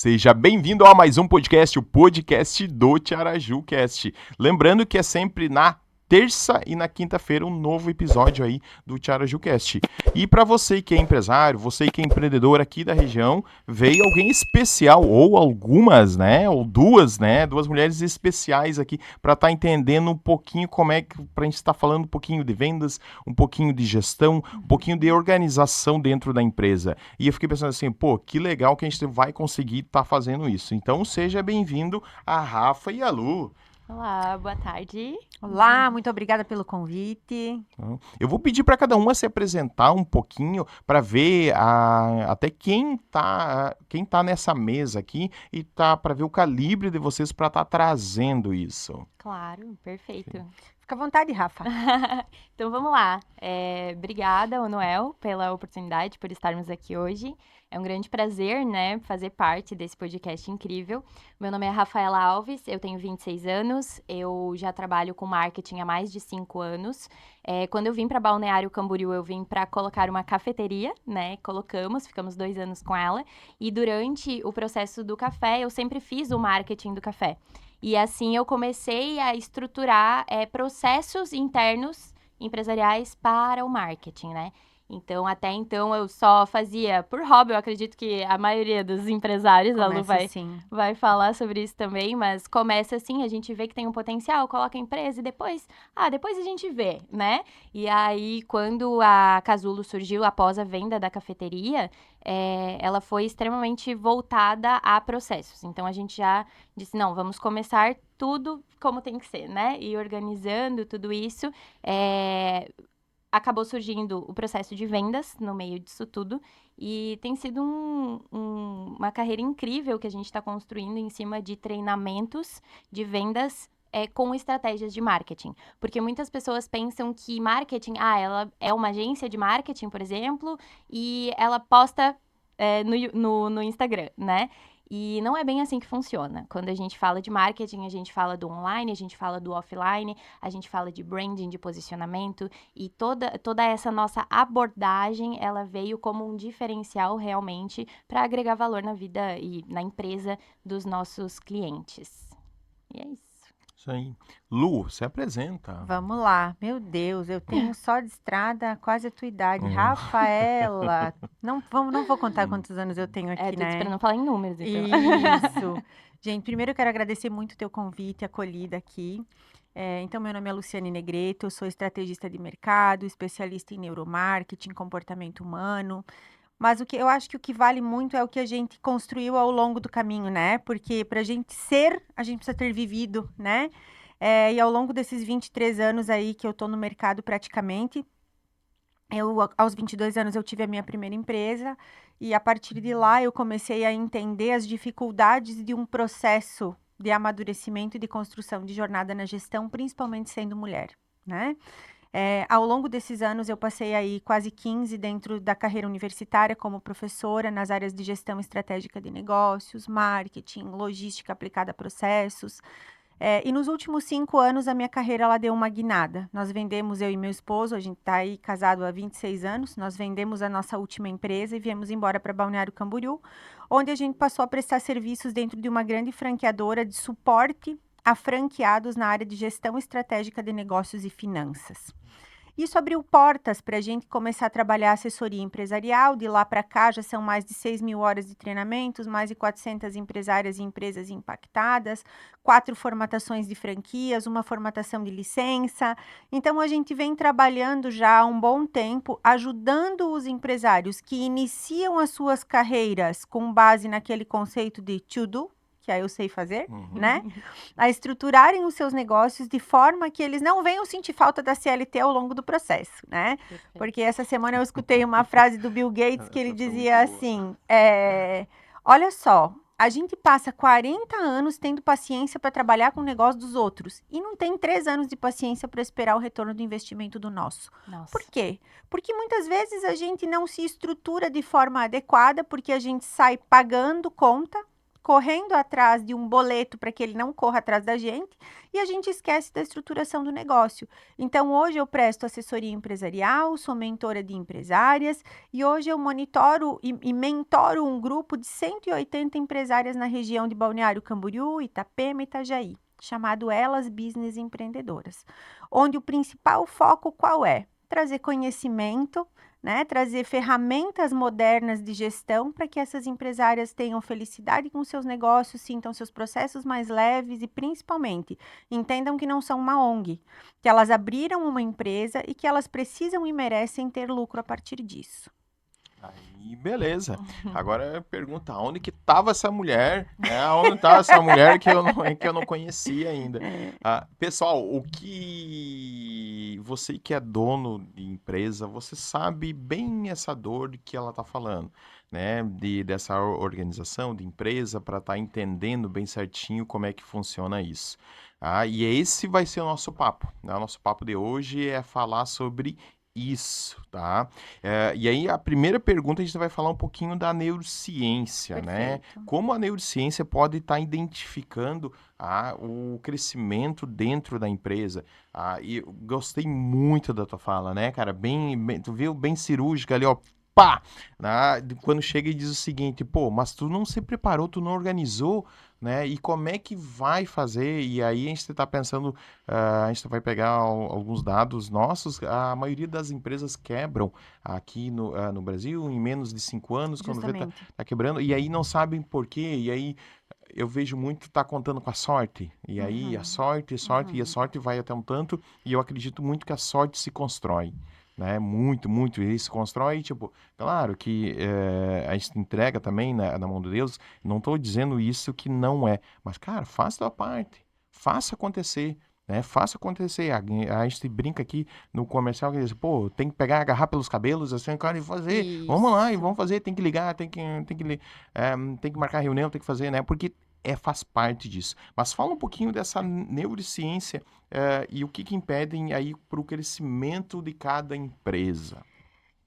Seja bem-vindo a mais um podcast, o podcast do TiarajuCast. Lembrando que é sempre na terça e na quinta-feira um novo episódio aí do TiarajuCast. E para você que é empresário, você que é empreendedor aqui da região, veio alguém especial, ou algumas, né, ou duas mulheres especiais aqui para estar entendendo um pouquinho como é que, pra gente estar falando um pouquinho de vendas, um pouquinho de gestão, um pouquinho de organização dentro da empresa. E eu fiquei pensando assim, pô, que legal que a gente vai conseguir estar fazendo isso. Então seja bem-vindo a Rafa e a Lu. Olá, boa tarde. Olá, muito obrigada pelo convite. Eu vou pedir para cada uma se apresentar um pouquinho para ver até quem tá nessa mesa aqui e tá para ver o calibre de vocês para estar trazendo isso. Claro, perfeito. Fica à vontade, Rafa. Então vamos lá. Obrigada, Noel, pela oportunidade, por estarmos aqui hoje. É um grande prazer, né, fazer parte desse podcast incrível. Meu nome é Rafaela Alves, eu tenho 26 anos, eu já trabalho com marketing há mais de 5 anos. Quando eu vim para Balneário Camboriú, eu vim para colocar uma cafeteria, né, ficamos 2 anos com ela. E durante o processo do café, eu sempre fiz o marketing do café. E assim eu comecei a estruturar processos internos empresariais para o marketing, né? Então, até então, eu só fazia por hobby. Eu acredito que a maioria dos empresários, a Lu vai falar sobre isso também, mas começa assim, a gente vê que tem um potencial, coloca a empresa e depois a gente vê, né? E aí, quando a Casulo surgiu após a venda da cafeteria, ela foi extremamente voltada a processos. Então, a gente já disse, não, vamos começar tudo como tem que ser, né? E organizando tudo isso, acabou surgindo o processo de vendas no meio disso tudo e tem sido uma carreira incrível que a gente está construindo em cima de treinamentos de vendas com estratégias de marketing. Porque muitas pessoas pensam que marketing, ela é uma agência de marketing, por exemplo, e ela posta no Instagram, né? E não é bem assim que funciona. Quando a gente fala de marketing, a gente fala do online, a gente fala do offline, a gente fala de branding, de posicionamento, e toda essa nossa abordagem, ela veio como um diferencial realmente para agregar valor na vida e na empresa dos nossos clientes. E é isso. Isso aí. Lu, se apresenta. Vamos lá. Meu Deus, eu tenho só de estrada quase a tua idade. Rafaela. Não vou contar quantos anos eu tenho aqui, tô né? esperando falar em números, então. Isso. Gente, primeiro eu quero agradecer muito o teu convite, a acolhida aqui. Então, meu nome é Luciane Negreto, eu sou estrategista de mercado, especialista em neuromarketing, comportamento humano. Mas o que eu acho que o que vale muito é o que a gente construiu ao longo do caminho, né? Porque para a gente ser, a gente precisa ter vivido, né? E ao longo desses 23 anos aí que eu tô no mercado praticamente, aos 22 anos eu tive a minha primeira empresa e a partir de lá eu comecei a entender as dificuldades de um processo de amadurecimento e de construção de jornada na gestão, principalmente sendo mulher, né? Ao longo desses anos, eu passei aí quase 15 dentro da carreira universitária como professora nas áreas de gestão estratégica de negócios, marketing, logística aplicada a processos. E nos últimos 5 anos, a minha carreira ela deu uma guinada. Nós vendemos, eu e meu esposo, a gente está aí casado há 26 anos, nós vendemos a nossa última empresa e viemos embora para Balneário Camboriú, onde a gente passou a prestar serviços dentro de uma grande franqueadora de suporte a franqueados na área de gestão estratégica de negócios e finanças. Isso abriu portas para a gente começar a trabalhar assessoria empresarial. De lá para cá já são mais de 6.000 horas de treinamentos, mais de 400 empresárias e empresas impactadas, 4 formatações de franquias, uma formatação de licença. Então, a gente vem trabalhando já há um bom tempo, ajudando os empresários que iniciam as suas carreiras com base naquele conceito de to do, que aí eu sei fazer, né? A estruturarem os seus negócios de forma que eles não venham sentir falta da CLT ao longo do processo, né? Perfeito. Porque essa semana eu escutei uma frase do Bill Gates que ele dizia assim, olha só, a gente passa 40 anos tendo paciência para trabalhar com o negócio dos outros e não tem 3 anos de paciência para esperar o retorno do investimento do nosso. Nossa. Por quê? Porque muitas vezes a gente não se estrutura de forma adequada porque a gente sai pagando conta, correndo atrás de um boleto para que ele não corra atrás da gente, e a gente esquece da estruturação do negócio. Então, hoje eu presto assessoria empresarial, sou mentora de empresárias, e hoje eu monitoro e mentoro um grupo de 180 empresárias na região de Balneário Camboriú, Itapema e Itajaí, chamado Elas Business Empreendedoras, onde o principal foco qual é? Trazer conhecimento, né, trazer ferramentas modernas de gestão para que essas empresárias tenham felicidade com seus negócios, sintam seus processos mais leves e, principalmente, entendam que não são uma ONG, que elas abriram uma empresa e que elas precisam e merecem ter lucro a partir disso. Aí, beleza. Agora a pergunta, onde que tava essa mulher? Onde tava essa mulher que eu não conhecia ainda? Pessoal, o que você que é dono de empresa, você sabe bem essa dor que ela tá falando, né? Dessa organização de empresa para estar entendendo bem certinho como é que funciona isso. E esse vai ser o nosso papo, né? O nosso papo de hoje é falar sobre isso, tá? E aí, a primeira pergunta, a gente vai falar um pouquinho da neurociência, né? Perfeito. Como a neurociência pode estar identificando o crescimento dentro da empresa. E eu gostei muito da tua fala, né, cara? Tu viu? Bem cirúrgica ali, ó. Pá! Quando chega e diz o seguinte, pô, mas tu não se preparou, tu não organizou, né? E como é que vai fazer? E aí a gente está pensando, a gente vai pegar alguns dados nossos, a maioria das empresas quebram aqui no Brasil em menos de 5 anos, quando vê Justamente. tá quebrando, e aí não sabem por quê, e aí eu vejo muito tá contando com a sorte, e aí a sorte, e a sorte vai até um tanto, e eu acredito muito que a sorte se constrói. Né? Muito, muito. E se constrói, tipo, claro que a gente entrega também na mão de Deus. Não estou dizendo isso que não é. Mas, cara, faça a tua parte. Faça acontecer. Né? Faça acontecer. A gente brinca aqui no comercial que diz, pô, tem que pegar, agarrar pelos cabelos, assim, cara, e fazer. Vamos lá e Isso. vamos fazer. Tem que ligar, tem que marcar reunião, tem que fazer, né? Porque faz parte disso. Mas fala um pouquinho dessa neurociência e o que impedem aí para o crescimento de cada empresa.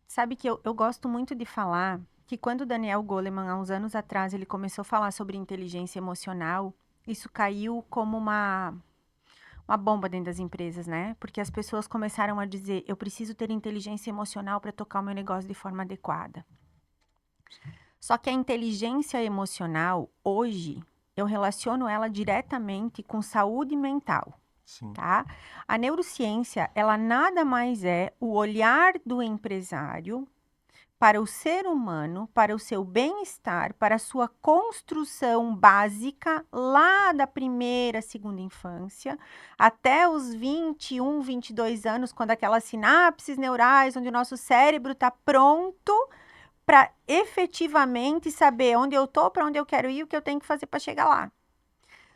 Sabe que eu gosto muito de falar que quando o Daniel Goleman, há uns anos atrás, ele começou a falar sobre inteligência emocional, isso caiu como uma bomba dentro das empresas, né? Porque as pessoas começaram a dizer, eu preciso ter inteligência emocional para tocar o meu negócio de forma adequada. Só que a inteligência emocional, hoje, eu relaciono ela diretamente com saúde mental. Sim. Tá? A neurociência, ela nada mais é o olhar do empresário para o ser humano, para o seu bem-estar, para a sua construção básica lá da primeira, segunda infância, até os 21, 22 anos, quando aquelas sinapses neurais, onde o nosso cérebro está pronto para efetivamente saber onde eu estou, para onde eu quero ir, o que eu tenho que fazer para chegar lá.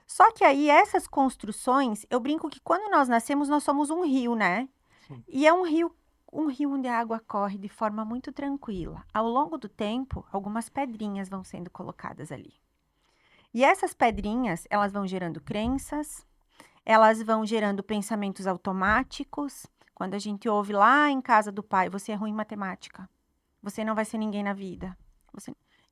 Só que aí, essas construções, eu brinco que quando nós nascemos, nós somos um rio, né? Sim. E é um rio onde a água corre de forma muito tranquila. Ao longo do tempo, algumas pedrinhas vão sendo colocadas ali. E essas pedrinhas, elas vão gerando crenças, elas vão gerando pensamentos automáticos. Quando a gente ouve lá em casa do pai, você é ruim em matemática, você não vai ser ninguém na vida.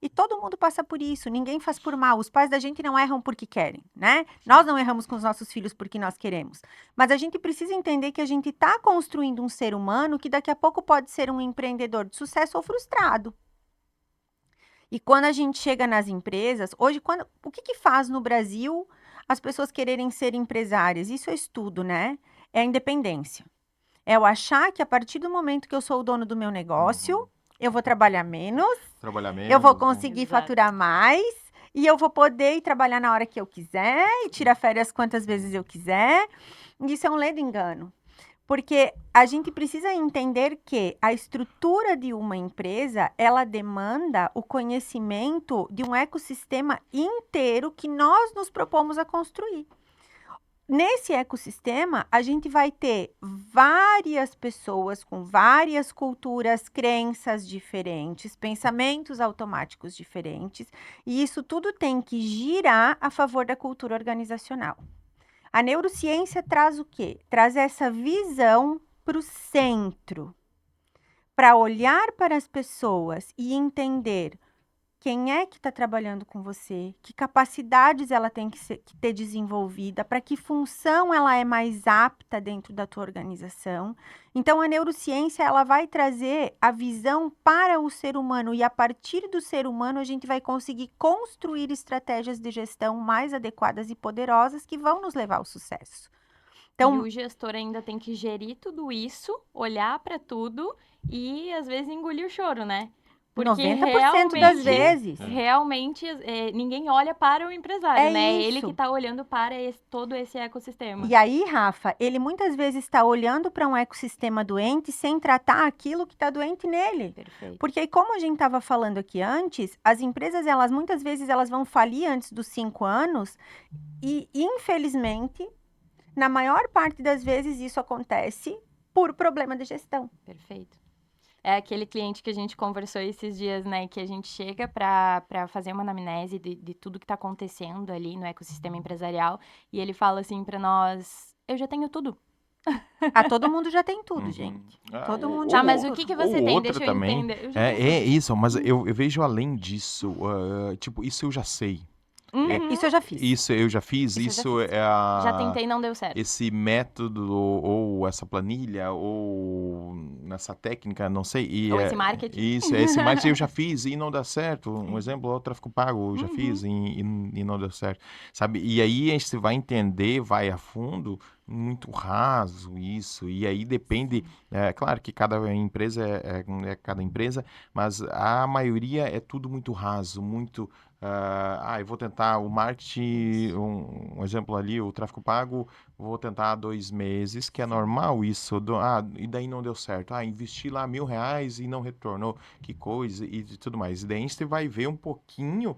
E todo mundo passa por isso, ninguém faz por mal. Os pais da gente não erram porque querem, né? Nós não erramos com os nossos filhos porque nós queremos. Mas a gente precisa entender que a gente está construindo um ser humano que daqui a pouco pode ser um empreendedor de sucesso ou frustrado. E quando a gente chega nas empresas, hoje, o que faz no Brasil as pessoas quererem ser empresárias? Isso é estudo, né? É a independência. É eu achar que a partir do momento que eu sou o dono do meu negócio, eu vou trabalhar menos, eu vou conseguir faturar mais e eu vou poder ir trabalhar na hora que eu quiser e tirar férias quantas vezes eu quiser. Isso é um ledo engano. Porque a gente precisa entender que a estrutura de uma empresa, ela demanda o conhecimento de um ecossistema inteiro que nós nos propomos a construir. Nesse ecossistema, a gente vai ter várias pessoas com várias culturas, crenças diferentes, pensamentos automáticos diferentes, e isso tudo tem que girar a favor da cultura organizacional. A neurociência traz o quê? Traz essa visão para o centro, para olhar para as pessoas e entender quem é que está trabalhando com você, que capacidades ela tem que ter desenvolvida, para que função ela é mais apta dentro da tua organização. Então, a neurociência ela vai trazer a visão para o ser humano e a partir do ser humano a gente vai conseguir construir estratégias de gestão mais adequadas e poderosas que vão nos levar ao sucesso. E Então, o gestor ainda tem que gerir tudo isso, olhar para tudo e, às vezes, engolir o choro, né? Porque 90% das vezes. realmente ninguém olha para o empresário, É né? É ele isso. que está olhando para todo esse ecossistema. E aí, Rafa, ele muitas vezes está olhando para um ecossistema doente sem tratar aquilo que está doente nele. Perfeito. Porque aí, como a gente estava falando aqui antes, as empresas, elas muitas vezes elas vão falir antes dos 5 anos e, infelizmente, na maior parte das vezes isso acontece por problema de gestão. Perfeito. É aquele cliente que a gente conversou esses dias, né? Que a gente chega para fazer uma anamnese de tudo que está acontecendo ali no ecossistema empresarial e ele fala assim para nós: eu já tenho tudo. Todo mundo já tem tudo, Uhum. gente. Ah, Todo mundo Tá, já mas tem o que tudo. você ou tem? outra Deixa eu também. entender. Eu já tenho É isso, mas eu vejo além disso. Tipo, isso eu já sei. tudo. Isso eu já fiz. Isso eu já fiz. Isso eu já Isso fiz. é a. Já tentei e não deu certo. Esse método, ou essa planilha, ou nessa técnica, não sei. Ou esse marketing. Isso, esse marketing eu já fiz e não dá certo. Um exemplo é o tráfego pago, eu já fiz e não deu certo. Sabe? E aí a gente vai entender, vai a fundo, muito raso isso. E aí depende, claro que cada empresa é cada empresa, mas a maioria é tudo muito raso, muito. Eu vou tentar o marketing, um exemplo ali, o tráfego pago, vou tentar 2 meses, que é normal isso. E daí não deu certo. Investi lá R$ 1.000 e não retornou, que coisa, e tudo mais. E daí a gente vai ver um pouquinho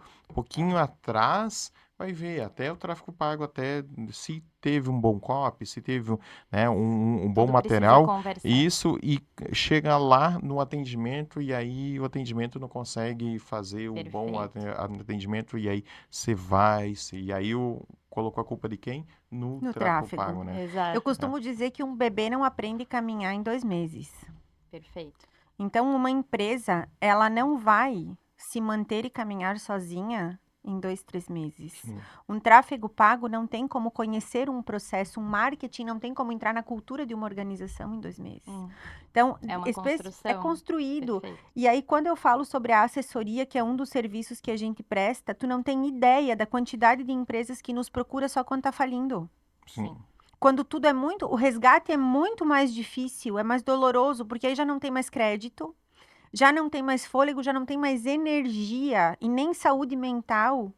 atrás, vai ver até o tráfego pago, até se teve um bom copy, se teve um bom Tudo precisa material. conversar. Isso, e chega lá no atendimento, e aí o atendimento não consegue fazer o bom atendimento, e aí você vai, e aí colocou a culpa de quem? No No tráfego tráfego. pago, né? Exato. Eu costumo dizer que um bebê não aprende a caminhar em 2 meses. Perfeito. Então, uma empresa, ela não vai se manter e caminhar sozinha em 2, 3 meses. Um tráfego pago não tem como conhecer um processo, um marketing não tem como entrar na cultura de uma organização em 2 meses. Então, É uma é construção. construído. Perfeito. E aí, quando eu falo sobre a assessoria, que é um dos serviços que a gente presta, tu não tem ideia da quantidade de empresas que nos procura só quando tá falindo. Sim. Quando tudo é o resgate é muito mais difícil, é mais doloroso, porque aí já não tem mais crédito, já não tem mais fôlego, já não tem mais energia e nem saúde mental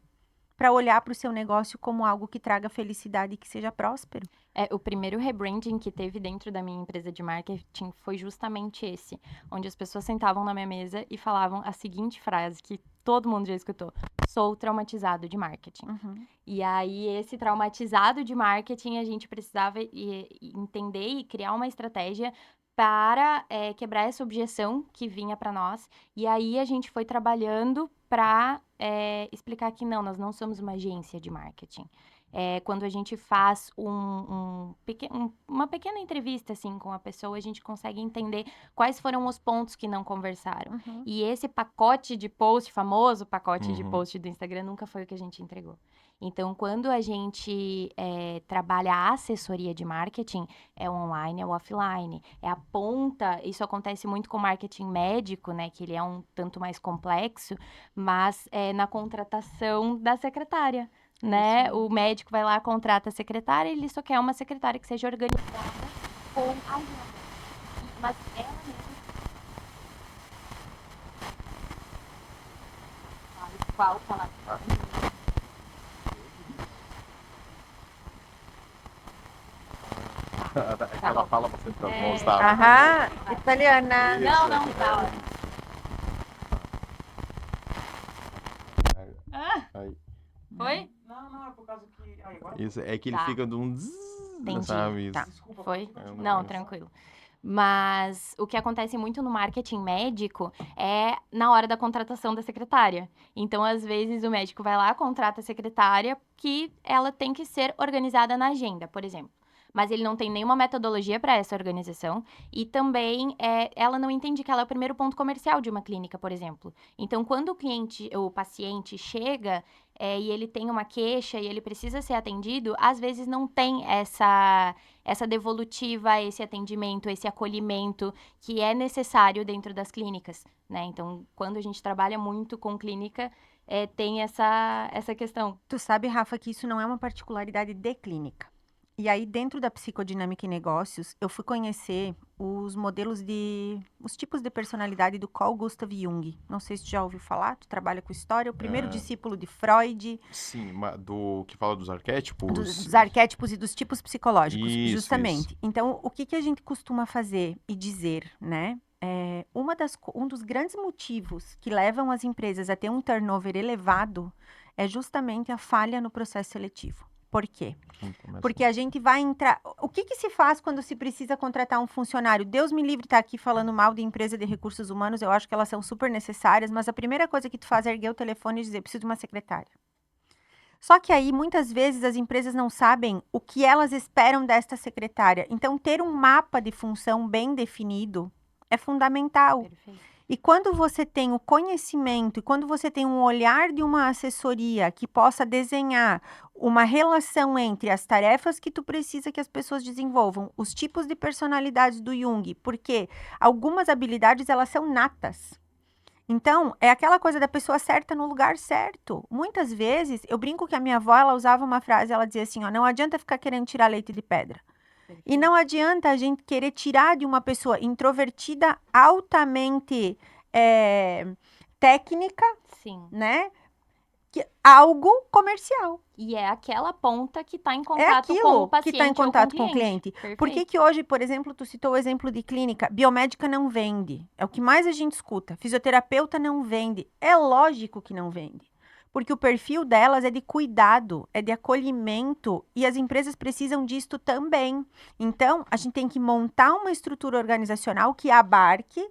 para olhar para o seu negócio como algo que traga felicidade e que seja próspero. O primeiro rebranding que teve dentro da minha empresa de marketing foi justamente esse, onde as pessoas sentavam na minha mesa e falavam a seguinte frase que todo mundo já escutou: sou traumatizado de marketing. E aí, esse traumatizado de marketing, a gente precisava entender e criar uma estratégia para quebrar essa objeção que vinha para nós. E aí, a gente foi trabalhando para explicar que não, nós não somos uma agência de marketing. Quando a gente faz uma pequena entrevista assim, com a pessoa, a gente consegue entender quais foram os pontos que não conversaram. E esse pacote de post, famoso pacote de post do Instagram, nunca foi o que a gente entregou. Então, quando a gente trabalha a assessoria de marketing, é online, é o offline, é a ponta. Isso acontece muito com marketing médico, né? Que ele é um tanto mais complexo, mas é na contratação da secretária. Né? O médico vai lá, contrata a secretária, ele só quer uma secretária que seja organizada com agenda. Mas ela mesma... Qual falar? Ela fala você tá Italiana. Não, tá. Aí. Foi? Não, é por causa que. Agora Isso, é que ele Tá. fica de um Entendi. sabe? Tá. desculpa. Foi? Eu Não, tranquilo. Mas o que acontece muito no marketing médico é na hora da contratação da secretária. Então, às vezes, o médico vai lá, contrata a secretária, que ela tem que ser organizada na agenda, por exemplo. mas ele não tem nenhuma metodologia para essa organização. E também ela não entende que ela é o primeiro ponto comercial de uma clínica, por exemplo. Então, quando o paciente chega e ele tem uma queixa e ele precisa ser atendido, às vezes não tem essa devolutiva, esse atendimento, esse acolhimento que é necessário dentro das clínicas, né? Então, quando a gente trabalha muito com clínica, tem essa questão. Tu sabe, Rafa, que isso não é uma particularidade de clínica. E aí, dentro da psicodinâmica e negócios, eu fui conhecer os tipos de personalidade do Carl Gustav Jung. Não sei se tu já ouviu falar, tu trabalha com história, o primeiro discípulo de Freud. Sim, do que fala dos arquétipos. Dos arquétipos e dos tipos psicológicos, Isso, justamente. Então, o que a gente costuma fazer e dizer, né? Um dos grandes motivos que levam as empresas a ter um turnover elevado é justamente a falha no processo seletivo. Por quê? Porque a gente vai entrar... O que se faz quando se precisa contratar um funcionário? Deus me livre estar aqui falando mal de empresa de recursos humanos, eu acho que elas são super necessárias, mas a primeira coisa que tu faz é erguer o telefone e dizer, preciso de uma secretária. Só que aí, muitas vezes, as empresas não sabem o que elas esperam desta secretária. Então, ter um mapa de função bem definido é fundamental. Perfeito. E quando você tem o conhecimento e quando você tem um olhar de uma assessoria que possa desenhar uma relação entre as tarefas que tu precisa que as pessoas desenvolvam, os tipos de personalidades do Jung, porque algumas habilidades elas são natas. Então, é aquela coisa da pessoa certa no lugar certo. Muitas vezes, eu brinco que a minha avó, ela usava uma frase, ela dizia assim, ó, não adianta ficar querendo tirar leite de pedra. E não adianta a gente querer tirar de uma pessoa introvertida, altamente técnica, Sim. né? Algo comercial. E é aquela ponta que está em É contato com aquilo o paciente que está em contato ou com o cliente. Perfeito. Por que hoje, por exemplo, tu citou o exemplo de clínica, biomédica não vende? É o que mais a gente escuta. Fisioterapeuta não vende. É lógico que não vende. Porque o perfil delas é de cuidado, é de acolhimento e as empresas precisam disto também. Então, a gente tem que montar uma estrutura organizacional que abarque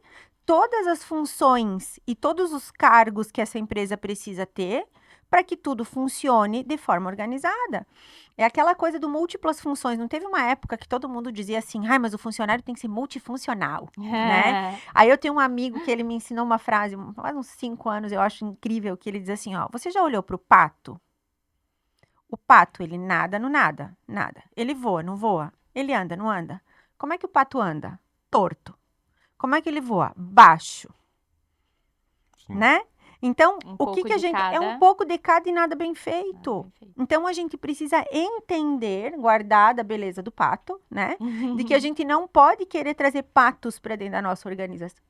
todas as funções e todos os cargos que essa empresa precisa ter para que tudo funcione de forma organizada. É aquela coisa do múltiplas funções. Não teve uma época que todo mundo dizia assim, mas o funcionário tem que ser multifuncional, né? Aí eu tenho um amigo que ele me ensinou uma frase, faz uns 5 anos, eu acho incrível, que ele diz assim, ó, você já olhou para o pato? O pato, ele nada, não nada, nada. Ele voa, não voa. Ele anda, não anda. Como é que o pato anda? Torto. Como é que ele voa? Baixo. Sim. Né? Então, o pouco que a de gente... É cada. um pouco de cada e nada bem feito. Perfeito. Então, a gente precisa entender, guardar a beleza do pato, né? De que a gente não pode querer trazer patos para dentro da nossa organização.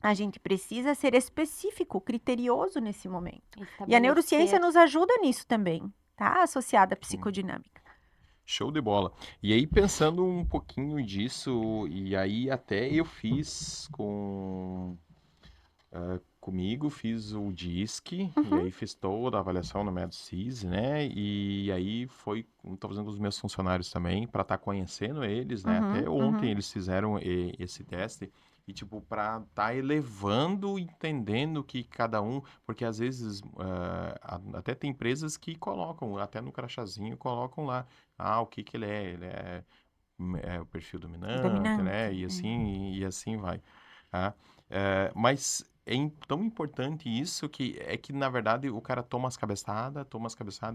A gente precisa ser específico, criterioso nesse momento. E a neurociência nos ajuda nisso também, tá? Associada à psicodinâmica. Show de bola. E aí, pensando um pouquinho disso, e aí até eu fiz comigo, fiz o DISC, e aí fiz toda a avaliação no MedCIS, né? E aí tô fazendo com os meus funcionários também, para estar conhecendo eles, né? Até ontem eles fizeram esse teste, e tipo, para estar elevando, entendendo que cada um, porque às vezes até tem empresas que colocam, até no crachazinho, colocam lá, o que ele é o perfil dominante, né? E assim vai. Tá? Mas tão importante isso que na verdade, o cara toma as cabeçadas,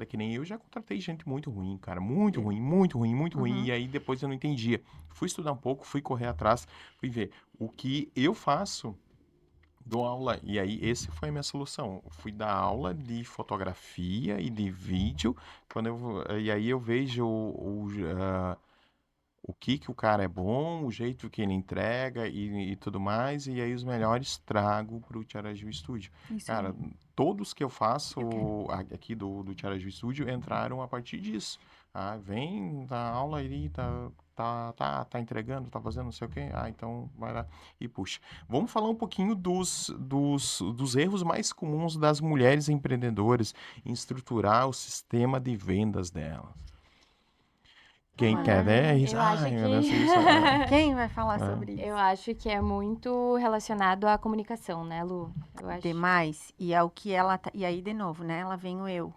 que nem eu já contratei gente muito ruim, cara. Muito ruim. E aí depois eu não entendia. Fui estudar um pouco, fui correr atrás, fui ver o que eu faço. Dou aula, e aí esse foi a minha solução. Fui dar aula de fotografia e de vídeo, e aí eu vejo o que o cara é bom, o jeito que ele entrega e tudo mais, e aí os melhores trago pro Tiaraju Studio. Isso Cara, aí. todos que eu faço aqui do Tiaraju Studio entraram a partir disso. Vem da aula aí, tá entregando, tá fazendo não sei o quê. Então vai lá e puxa. Vamos falar um pouquinho dos erros mais comuns das mulheres empreendedoras em estruturar o sistema de vendas delas. Quem quer, né? Eu acho meu Deus, que... isso, Quem vai falar sobre isso? Eu acho que é muito relacionado à comunicação, né, Lu? Eu acho. Demais. E é o que ela... E aí, de novo, né? Ela vem o eu.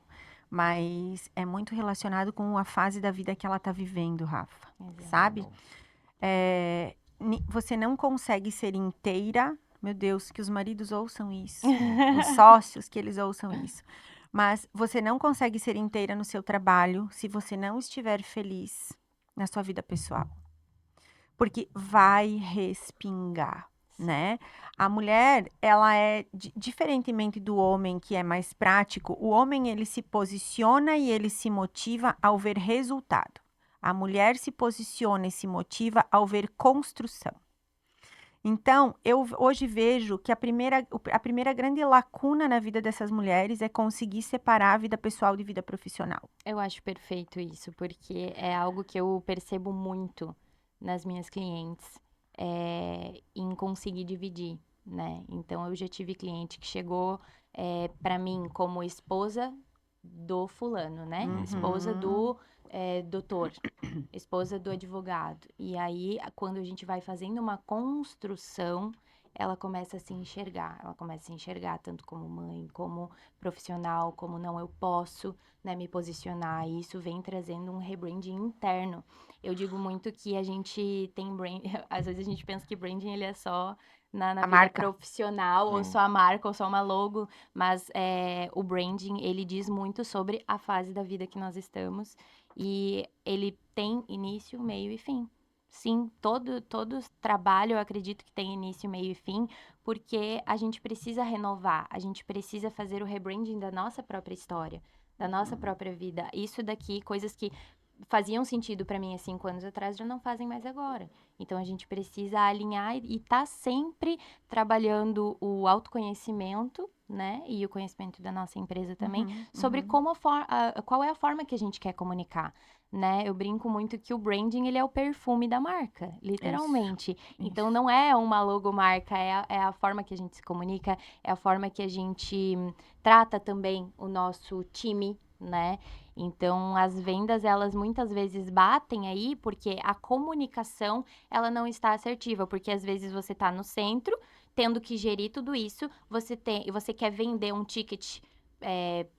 mas é muito relacionado com a fase da vida que ela tá vivendo, Rafa, Exato. sabe? Você não consegue ser inteira, meu Deus, que os maridos ouçam isso, os sócios que eles ouçam isso. Mas você não consegue ser inteira no seu trabalho se você não estiver feliz na sua vida pessoal. Porque vai respingar, né? A mulher, ela é, diferentemente do homem que é mais prático, o homem ele se posiciona e ele se motiva ao ver resultado. A mulher se posiciona e se motiva ao ver construção. Então, eu hoje vejo que a primeira grande lacuna na vida dessas mulheres é conseguir separar a vida pessoal de vida profissional. Eu acho perfeito isso, porque é algo que eu percebo muito nas minhas clientes, em conseguir dividir, né? Então, eu já tive cliente que chegou para mim como esposa do fulano, né? Uhum. Esposa do doutor, esposa do advogado. E aí, quando a gente vai fazendo uma construção, ela começa a se enxergar. Ela começa a se enxergar tanto como mãe, como profissional, como não eu posso, né, me posicionar. E isso vem trazendo um rebranding interno. Eu digo muito que a gente tem às vezes a gente pensa que branding ele é só na vida marca. profissional, ou Sim. só a marca, ou só uma logo, mas o branding, ele diz muito sobre a fase da vida que nós estamos, e ele tem início, meio e fim. Sim, todo trabalho eu acredito que tem início, meio e fim, porque a gente precisa renovar, a gente precisa fazer o rebranding da nossa própria história, da nossa própria vida. Isso daqui, coisas que faziam sentido para mim há 5 anos atrás, já não fazem mais agora. Então, a gente precisa alinhar e tá sempre trabalhando o autoconhecimento, né? E o conhecimento da nossa empresa também, sobre qual é a forma que a gente quer comunicar, né? Eu brinco muito que o branding, ele é o perfume da marca, literalmente. Então, não é uma logomarca, é a forma que a gente se comunica, é a forma que a gente trata também o nosso time, né? Então, as vendas, elas muitas vezes batem aí porque a comunicação, ela não está assertiva, porque às vezes você está no centro, tendo que gerir tudo isso, você quer vender um ticket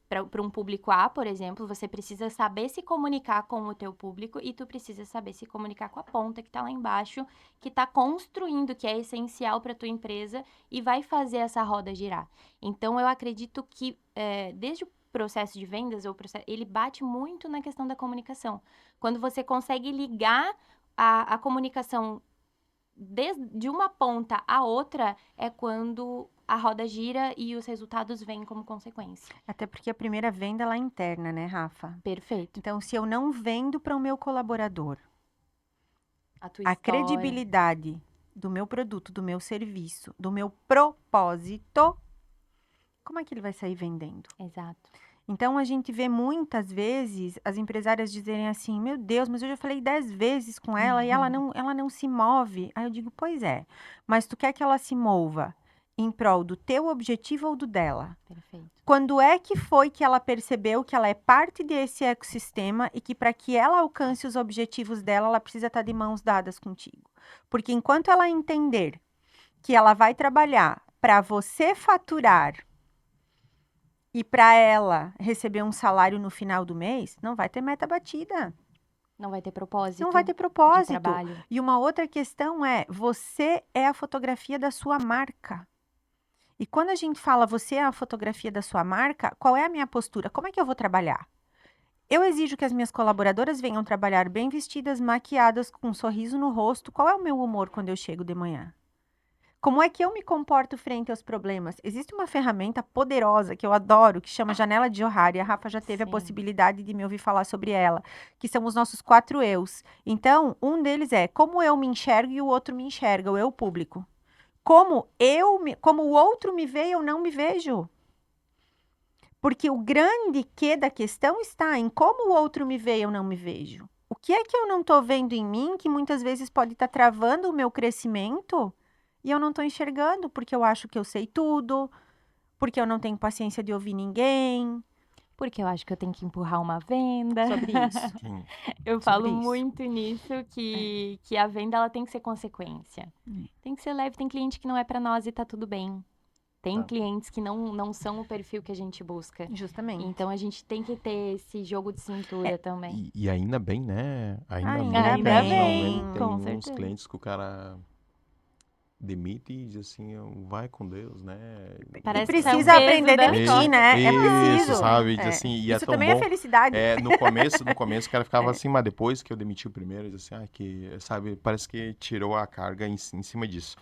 para um público A, por exemplo, você precisa saber se comunicar com o teu público e tu precisa saber se comunicar com a ponta que está lá embaixo, que está construindo, que é essencial para tua empresa e vai fazer essa roda girar. Então, eu acredito que desde o processo de vendas, ele bate muito na questão da comunicação. Quando você consegue ligar a comunicação de uma ponta à outra, é quando a roda gira e os resultados vêm como consequência. Até porque a primeira venda ela é interna, né, Rafa? Perfeito. Então, se eu não vendo para o meu colaborador A tua a história. credibilidade do meu produto, do meu serviço, do meu propósito, como é que ele vai sair vendendo? Exato. Então, a gente vê muitas vezes as empresárias dizerem assim, meu Deus, mas eu já falei 10 vezes com ela e ela não se move. Aí eu digo, pois é, mas tu quer que ela se mova em prol do teu objetivo ou do dela? Perfeito. Quando é que foi que ela percebeu que ela é parte desse ecossistema e que para que ela alcance os objetivos dela, ela precisa estar de mãos dadas contigo? Porque enquanto ela entender que ela vai trabalhar para você faturar e para ela receber um salário no final do mês, não vai ter meta batida. Não vai ter propósito. Não vai ter de propósito. trabalho. E uma outra questão é, você é a fotografia da sua marca. E quando a gente fala você é a fotografia da sua marca, qual é a minha postura? Como é que eu vou trabalhar? Eu exijo que as minhas colaboradoras venham trabalhar bem vestidas, maquiadas, com um sorriso no rosto. Qual é o meu humor quando eu chego de manhã? Como é que eu me comporto frente aos problemas? Existe uma ferramenta poderosa que eu adoro, que chama Janela de Johari. A Rafa já teve a Sim. possibilidade de me ouvir falar sobre ela, que são os nossos 4 eus. Então, um deles é como eu me enxergo e o outro me enxerga, o eu público. Como o outro me vê, eu não me vejo. Porque o grande quê da questão está em como o outro me vê, eu não me vejo. O que é que eu não estou vendo em mim que muitas vezes pode estar travando o meu crescimento e eu não estou enxergando porque eu acho que eu sei tudo, porque eu não tenho paciência de ouvir ninguém. Porque eu acho que eu tenho que empurrar uma venda. Sobre isso. Sim. Eu Sobre falo isso. muito nisso que a venda ela tem que ser consequência. Tem que ser leve, tem cliente que não é pra nós e tá tudo bem. Tem Tá. clientes que não são o perfil que a gente busca. Justamente. Então, a gente tem que ter esse jogo de cintura também. E ainda bem, né? Ainda Ainda bem, bem, finalmente tem com uns certeza. clientes que o cara demite e diz assim, vai com Deus, né? E Parece que sai um precisa peso aprender a das demitir, costas. né? É Isso, preciso. sabe? Diz assim, e é Isso tão também é bom. felicidade. No começo o cara ficava assim, mas depois que eu demiti o primeiro, diz assim, que, sabe, parece que tirou a carga em cima disso.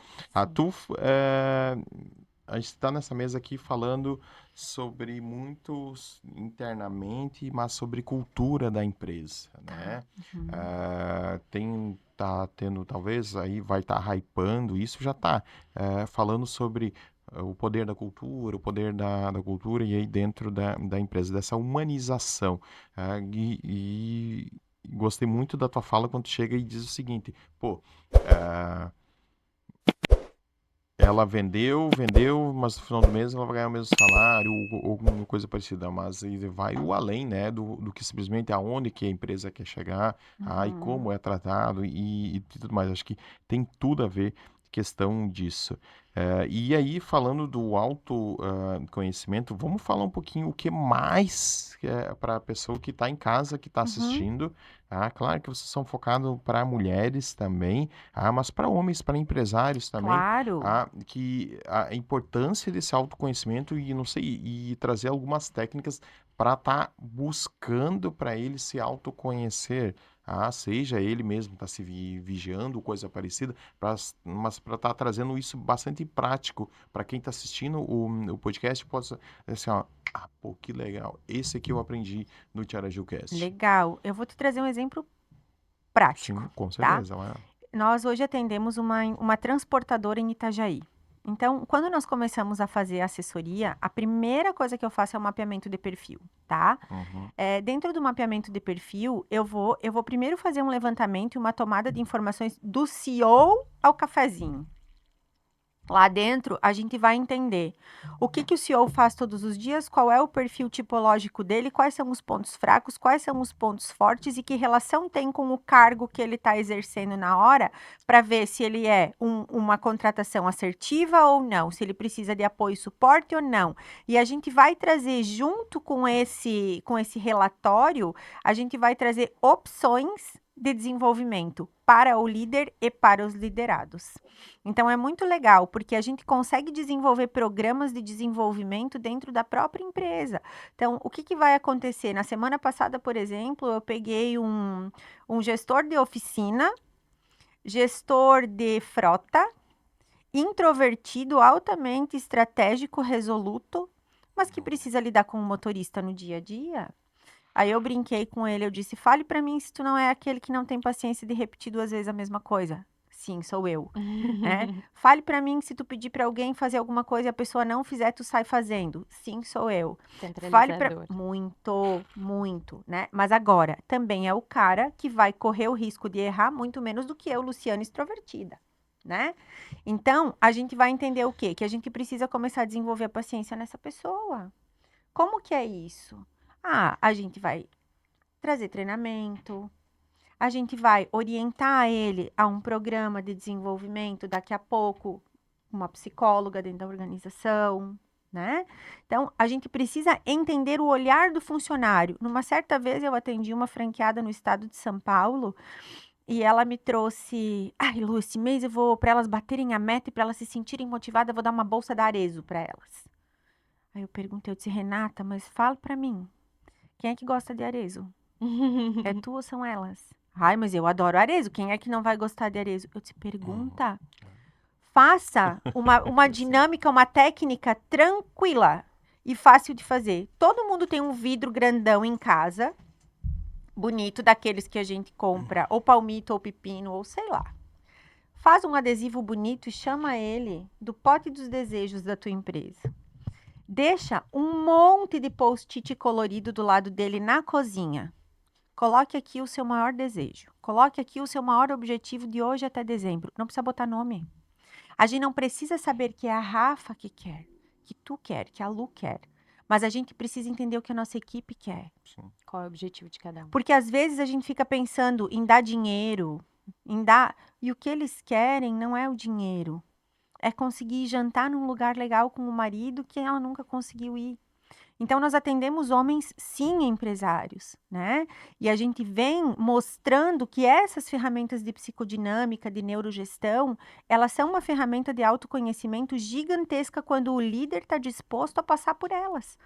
A gente está nessa mesa aqui falando sobre muitos internamente, mas sobre cultura da empresa, né? Uhum. Tá tendo, talvez, aí vai estar hypando, isso já está falando sobre o poder da cultura, o poder da cultura e aí dentro da empresa, dessa humanização. E gostei muito da tua fala quando tu chega e diz o seguinte, pô, ela vendeu, mas no final do mês ela vai ganhar o mesmo salário ou alguma coisa parecida, mas aí vai o além, né, do que simplesmente aonde que a empresa quer chegar, e como é tratado e tudo mais. Acho que tem tudo a ver questão disso. E aí, falando do autoconhecimento, vamos falar um pouquinho o que mais para a pessoa que está em casa, que está assistindo. Claro que vocês são focados para mulheres também, mas para homens, para empresários também Claro. que a importância desse autoconhecimento e não sei e trazer algumas técnicas para estar buscando para ele se autoconhecer, seja ele mesmo estar se vigiando, coisa parecida, mas para estar trazendo isso bastante prático para quem está assistindo o podcast, pode ser assim, ó, pô, que legal, esse aqui eu aprendi no TiarajuCast. Legal. Eu vou te trazer um exemplo prático, Sim, com tá? certeza. Nós hoje atendemos uma transportadora em Itajaí. Então, quando nós começamos a fazer assessoria, a primeira coisa que eu faço é o mapeamento de perfil, tá? Uhum. Dentro do mapeamento de perfil, eu vou primeiro fazer um levantamento e uma tomada de informações do CEO ao cafezinho. Lá dentro, a gente vai entender o que o CEO faz todos os dias, qual é o perfil tipológico dele, quais são os pontos fracos, quais são os pontos fortes e que relação tem com o cargo que ele está exercendo na hora, para ver se ele é uma contratação assertiva ou não, se ele precisa de apoio e suporte ou não. E a gente vai trazer, junto com esse relatório, a gente vai trazer opções de desenvolvimento para o líder e para os liderados. Então, é muito legal, porque a gente consegue desenvolver programas de desenvolvimento dentro da própria empresa. Então, o que vai acontecer? Na semana passada, por exemplo, eu peguei um gestor de oficina, gestor de frota, introvertido, altamente estratégico, resoluto, mas que precisa lidar com o motorista no dia a dia. Aí eu brinquei com ele, eu disse, fale pra mim se tu não é aquele que não tem paciência de repetir 2 vezes a mesma coisa. Sim, sou eu. Fale pra mim se tu pedir pra alguém fazer alguma coisa e a pessoa não fizer, tu sai fazendo. Sim, sou eu. Fale pra... Muito, né? Mas agora, também é o cara que vai correr o risco de errar muito menos do que eu, Luciana, extrovertida, né? Então, a gente vai entender o quê? Que a gente precisa começar a desenvolver a paciência nessa pessoa. Como que é isso? A gente vai trazer treinamento, a gente vai orientar ele a um programa de desenvolvimento, daqui a pouco, uma psicóloga dentro da organização, né? Então, a gente precisa entender o olhar do funcionário. Numa certa vez, eu atendi uma franqueada no estado de São Paulo e ela me trouxe, Lu, esse mês eu vou, para elas baterem a meta e para elas se sentirem motivadas, eu vou dar uma bolsa da Arezzo para elas. Aí eu perguntei, eu disse, Renata, mas fala para mim, quem é que gosta de Arezzo? É tu ou são elas? Ai, mas eu adoro Arezzo. Quem é que não vai gostar de Arezzo? Eu te pergunta. Faça uma dinâmica, uma técnica tranquila e fácil de fazer. Todo mundo tem um vidro grandão em casa, bonito, daqueles que a gente compra, ou palmito, ou pepino, ou sei lá. Faz um adesivo bonito e chama ele do pote dos desejos da tua empresa. Deixa um monte de post-it colorido do lado dele na cozinha. Coloque aqui o seu maior desejo. Coloque aqui o seu maior objetivo de hoje até dezembro. Não precisa botar nome. A gente não precisa saber que é a Rafa que quer, que tu quer, que a Lu quer. Mas a gente precisa entender o que a nossa equipe quer. Sim. Qual é o objetivo de cada um? Porque às vezes a gente fica pensando em dar dinheiro, em dar... E o que eles querem não é o dinheiro. é conseguir jantar num lugar legal com o marido que ela nunca conseguiu ir. Então, nós atendemos homens, sim, empresários, né? E a gente vem mostrando que essas ferramentas de psicodinâmica, de neurogestão, elas são uma ferramenta de autoconhecimento gigantesca quando o líder está disposto a passar por elas.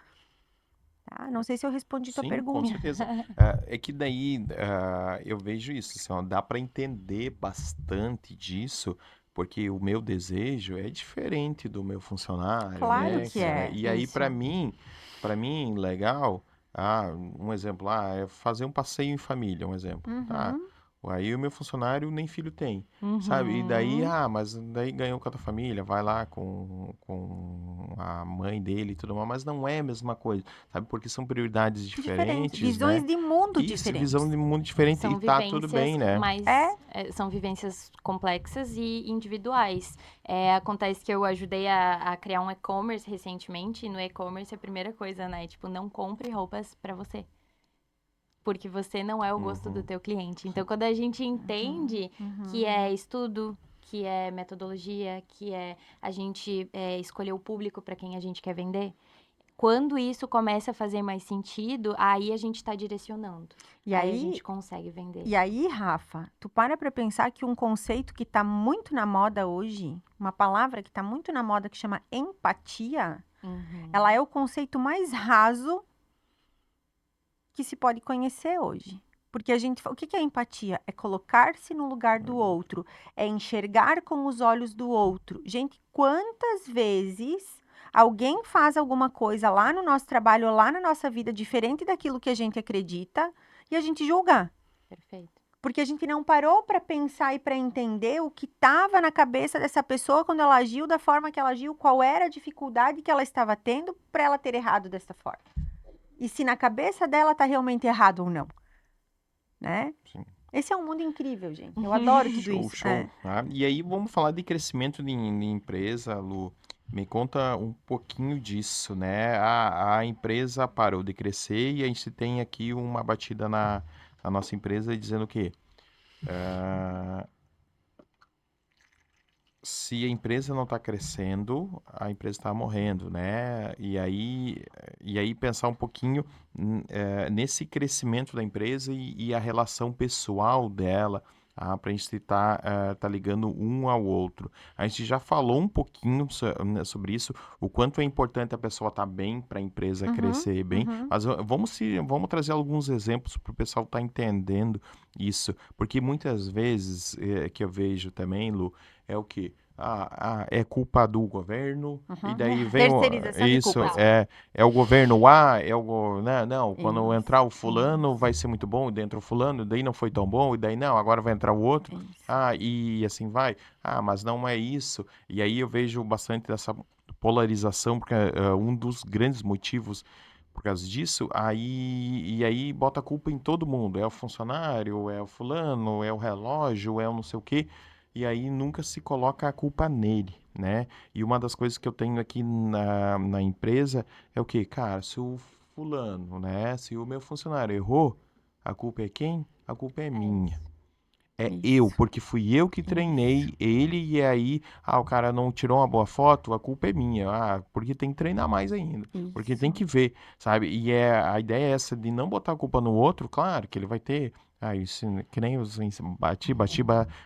Tá? Não sei se eu respondi tua Sim, com pergunta. certeza. É que daí eu vejo isso, assim, ó, dá para entender bastante disso, porque o meu desejo é diferente do meu funcionário, Claro né, que cara? é. E aí, Isso. para mim, legal, um exemplo, é fazer um passeio em família, um exemplo. Tá. Uhum. Aí o meu funcionário nem filho tem, sabe? E daí, Uhum. mas daí ganhou com a tua família, vai lá com a mãe dele e tudo mais, mas não é a mesma coisa, sabe? Porque são prioridades Diferentes, diferentes, visões né? de mundo Isso, visão diferentes. de mundo diferente e São tá tudo vivências bem, né? mais. São vivências complexas e individuais. Acontece que eu ajudei a criar um e-commerce recentemente, e no e-commerce a primeira coisa, né? Tipo, não compre roupas pra você. Porque você não é o gosto do Uhum. teu cliente. Então, quando a gente entende que é estudo, que é metodologia, que é a gente escolher o público para quem a gente quer vender, quando isso começa a fazer mais sentido, aí a gente está direcionando. E Aí a aí, gente consegue vender. E aí, Rafa, tu para pensar que um conceito que está muito na moda hoje, uma palavra que está muito na moda que chama empatia, Uhum. ela é o conceito mais raso que se pode conhecer hoje. Porque o que é empatia? É colocar-se no lugar do outro, é enxergar com os olhos do outro. Gente, quantas vezes alguém faz alguma coisa lá no nosso trabalho ou lá na nossa vida diferente daquilo que a gente acredita e a gente julga? Perfeito. Porque a gente não parou para pensar e para entender o que estava na cabeça dessa pessoa quando ela agiu da forma que ela agiu, qual era a dificuldade que ela estava tendo para ela ter errado dessa forma. E se na cabeça dela está realmente errado ou não, né? Sim. Esse é um mundo incrível, gente. Eu adoro tudo Show, isso. show. Tá? E aí, vamos falar de crescimento de empresa, Lu. Me conta um pouquinho disso, né? A empresa parou de crescer e a gente tem aqui uma batida na nossa empresa dizendo que se a empresa não está crescendo, a empresa está morrendo, né? E aí pensar um pouquinho nesse crescimento da empresa e a relação pessoal dela, para a gente tá ligando um ao outro. A gente já falou um pouquinho né, sobre isso, o quanto é importante a pessoa estar bem para a empresa crescer bem, mas vamos trazer alguns exemplos para o pessoal estar entendendo isso, porque muitas vezes que eu vejo também, Lu, é o quê? É culpa do governo, e daí vem Terceirização de isso, culpas. é o governo A, não, quando entrar o Isso, fulano vai ser muito bom, e dentro o fulano, daí não foi tão bom, e daí não, agora vai entrar o outro, isso. e assim vai, mas não é isso, e aí eu vejo bastante dessa polarização, porque um dos grandes motivos por causa disso, e aí bota a culpa em todo mundo. É o funcionário, é o fulano, é o relógio, é o não sei o quê. E aí nunca se coloca a culpa nele, né? E uma das coisas que eu tenho aqui na empresa é o quê? Cara, se o fulano, né? Se o meu funcionário errou, a culpa é quem? A culpa é minha. Isso. É eu, Isso. porque fui eu que treinei ele e aí, o cara não tirou uma boa foto, a culpa é minha. Porque tem que treinar mais ainda. Porque tem Isso. que ver, sabe? E a ideia é essa de não botar a culpa no outro, claro que ele vai ter. Isso, que nem eu bati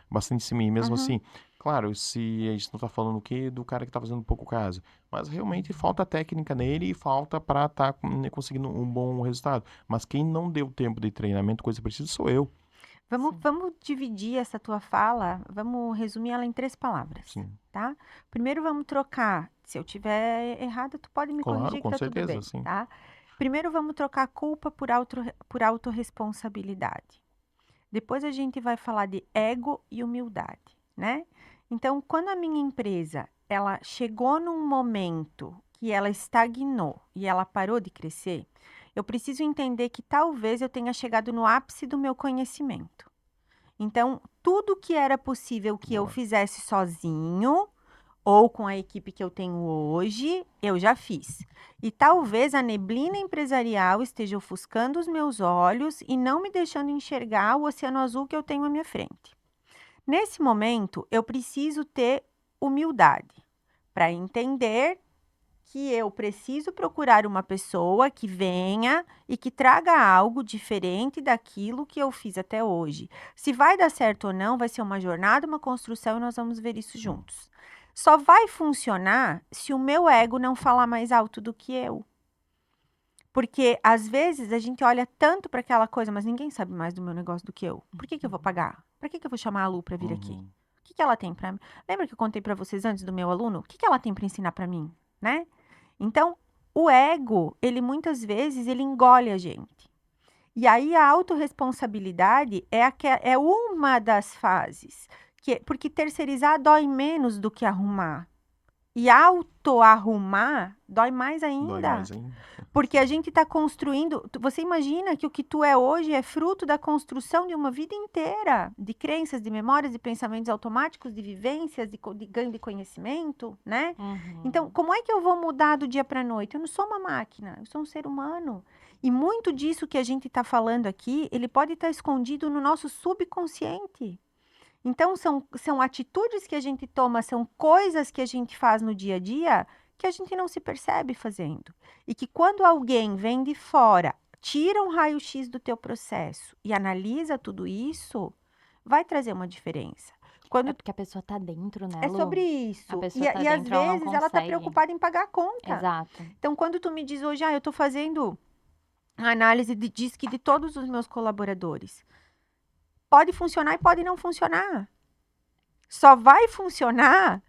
bastante em mim, mesmo assim. Claro, se a gente não tá falando o quê do cara que tá fazendo pouco caso. Mas realmente falta técnica nele e falta pra estar conseguindo um bom resultado. Mas quem não deu tempo de treinamento, coisa precisa, sou eu. Vamos dividir essa tua fala, vamos resumir ela em 3 palavras, Sim. tá? Primeiro vamos trocar, se eu tiver errado, tu pode me Claro, corrigir que com tá tudo certeza, bem, sim. tá? Primeiro vamos trocar culpa por autorresponsabilidade. Depois a gente vai falar de ego e humildade, né? Então, quando a minha empresa, ela chegou num momento que ela estagnou e ela parou de crescer, eu preciso entender que talvez eu tenha chegado no ápice do meu conhecimento. Então, tudo que era possível que eu Boa. fizesse sozinho ou com a equipe que eu tenho hoje, eu já fiz. E talvez a neblina empresarial esteja ofuscando os meus olhos e não me deixando enxergar o oceano azul que eu tenho à minha frente. Nesse momento, eu preciso ter humildade, para entender que eu preciso procurar uma pessoa que venha e que traga algo diferente daquilo que eu fiz até hoje. Se vai dar certo ou não, vai ser uma jornada, uma construção e nós vamos ver isso juntos. Só vai funcionar se o meu ego não falar mais alto do que eu. Porque, às vezes, a gente olha tanto para aquela coisa, mas ninguém sabe mais do meu negócio do que eu. Por que eu vou pagar? Para que eu vou chamar a Lu para vir aqui? O que ela tem para mim? Lembra que eu contei para vocês antes do meu aluno? O que ela tem para ensinar para mim, né? Então, o ego, ele muitas vezes, ele engole a gente. E aí, a autorresponsabilidade é uma das fases. Porque terceirizar dói menos do que arrumar. E auto-arrumar dói mais ainda. Dói mais ainda. Porque a gente está construindo. Você imagina que o que tu é hoje é fruto da construção de uma vida inteira, de crenças, de memórias, de pensamentos automáticos, de vivências, de ganho de conhecimento, né? Então, como é que eu vou mudar do dia para a noite? Eu não sou uma máquina, eu sou um ser humano. E muito disso que a gente está falando aqui, ele pode estar escondido no nosso subconsciente. Então, são atitudes que a gente toma, são coisas que a gente faz no dia a dia que a gente não se percebe fazendo. E que quando alguém vem de fora, tira um raio-x do teu processo e analisa tudo isso, vai trazer uma diferença. É porque a pessoa tá dentro, né, É Lu? sobre isso. A pessoa E tá às dentro, ela não vezes ela tá consegue. preocupada em pagar a conta. Exato. Então, quando tu me diz hoje, eu tô fazendo a análise de DISC de todos os meus colaboradores. Pode funcionar e pode não funcionar. Só vai funcionar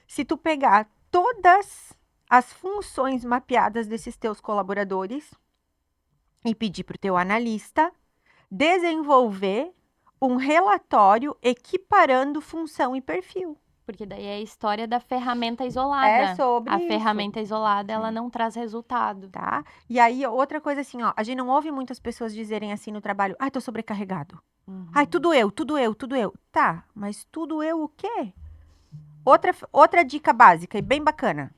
se tu pegar todas as funções mapeadas desses teus colaboradores e pedir para o teu analista desenvolver um relatório equiparando função e perfil. Porque daí é a história da ferramenta isolada. É sobre a isso. ferramenta isolada, ela não traz resultado. Tá? E aí, outra coisa assim, ó, a gente não ouve muitas pessoas dizerem assim no trabalho, ai, tô sobrecarregado. Ai, tudo eu. Tá, mas tudo eu o quê? Outra dica básica e bem bacana.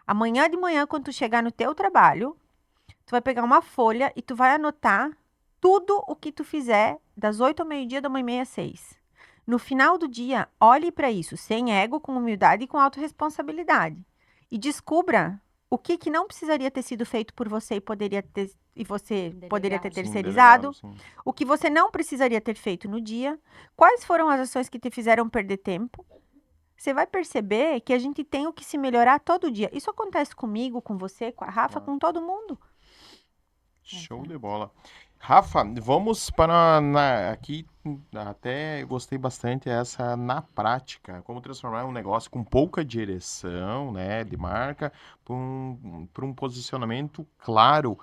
Amanhã de manhã, quando tu chegar no teu trabalho, tu vai pegar uma folha e tu vai anotar tudo o que tu fizer das 8 ao meio-dia, da 1h30 às 6. No final do dia, olhe para isso, sem ego, com humildade e com autorresponsabilidade. E descubra o que não precisaria ter sido feito por você e você poderia ter terceirizado. Sim. O que você não precisaria ter feito no dia. Quais foram as ações que te fizeram perder tempo? Você vai perceber que a gente tem o que se melhorar todo dia. Isso acontece comigo, com você, com a Rafa, com todo mundo. Show de bola. Rafa, vamos para aqui, até eu gostei bastante essa na prática, como transformar um negócio com pouca direção, né, de marca, para um posicionamento claro,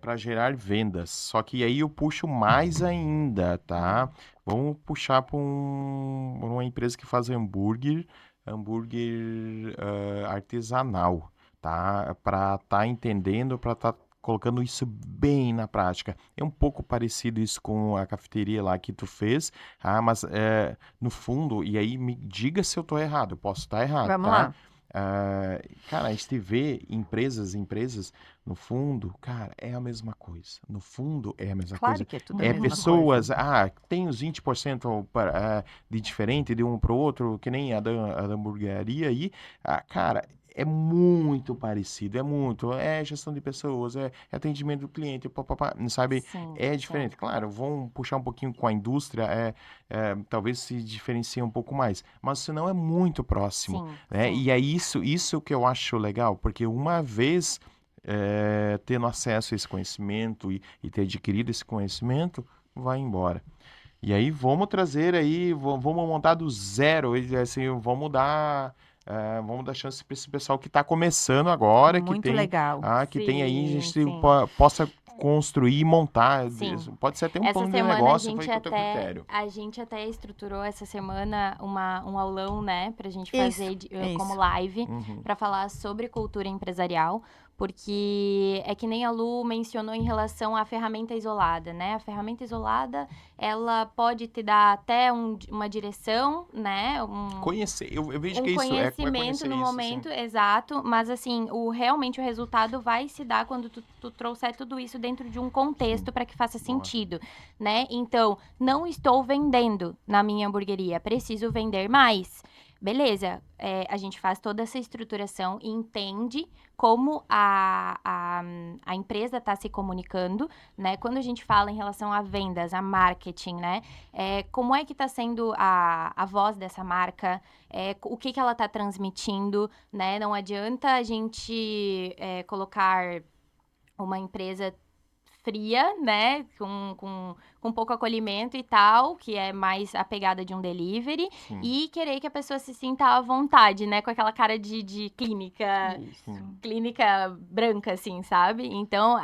para gerar vendas. Só que aí eu puxo mais ainda, tá? Vamos puxar para uma empresa que faz hambúrguer artesanal, tá? Para estar entendendo, para estar colocando isso bem na prática. É um pouco parecido isso com a cafeteria lá que tu fez, mas no fundo, e aí me diga se eu tô errado, eu posso estar errado, Vamos tá? lá. Cara, a gente vê empresas, no fundo, cara, é a mesma coisa. No fundo, é a mesma Claro coisa. que é tudo a mesma Pessoas, coisa. tem os 20% de diferente de um para o outro, que nem a da hamburgueria aí. Cara, é muito parecido, é gestão de pessoas, é atendimento do cliente, sabe? Sim, É diferente. Claro, vão puxar um pouquinho com a indústria, talvez se diferencie um pouco mais, mas senão é muito próximo, sim, né? sim. E é isso que eu acho legal, porque uma vez tendo acesso a esse conhecimento e ter adquirido esse conhecimento, vai embora. E aí vamos trazer aí, vamos montar do zero, e, assim, vamos dar chance para esse pessoal que está começando agora, que Muito tem, legal. que tem aí, a Sim, gente sim. possa construir e montar. Sim. Pode ser até um Essa plano de semana negócio, foi com o teu critério. a gente até estruturou essa semana um aulão, né, pra gente fazer como isso. live, Uhum. para falar sobre cultura empresarial, porque é que nem a Lu mencionou em relação à ferramenta isolada, né? A ferramenta isolada, ela pode te dar até uma direção, né? Conhecer, eu vejo Um que isso é conhecimento conhecer no isso, momento, exato, mas assim, realmente o resultado vai se dar quando tu trouxer tudo isso dentro de um contexto para que faça Boa. sentido, né? Então, não estou vendendo na minha hamburgueria, preciso vender mais. Beleza, a gente faz toda essa estruturação e entende como a empresa está se comunicando, né? Quando a gente fala em relação a vendas, a marketing, né? Como é que está sendo a voz dessa marca, o que ela está transmitindo, né? Não adianta a gente colocar uma empresa fria, né, com pouco acolhimento e tal, que é mais a pegada de um delivery, Sim. e querer que a pessoa se sinta à vontade, né, com aquela cara de clínica, Sim. clínica branca, assim, sabe? Então,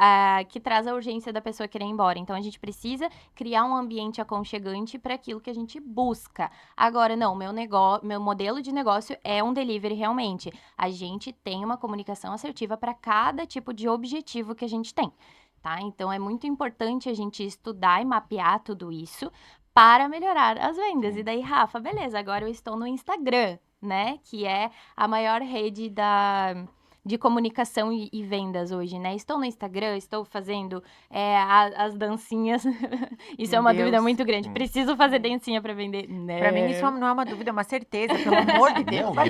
que traz a urgência da pessoa querer ir embora. Então, a gente precisa criar um ambiente aconchegante para aquilo que a gente busca. Agora, não, meu modelo de negócio é um delivery realmente. A gente tem uma comunicação assertiva para cada tipo de objetivo que a gente tem. Tá? Então, é muito importante a gente estudar e mapear tudo isso para melhorar as vendas. Sim. E daí, Rafa, beleza, agora eu estou no Instagram, né? Que é a maior rede de comunicação e vendas hoje, né? Estou no Instagram, estou fazendo as dancinhas. Isso é Meu uma Deus. dúvida muito grande. Sim. Preciso fazer dancinha para vender? Pra mim, isso não é uma dúvida, é uma certeza, pelo amor de Deus. Não,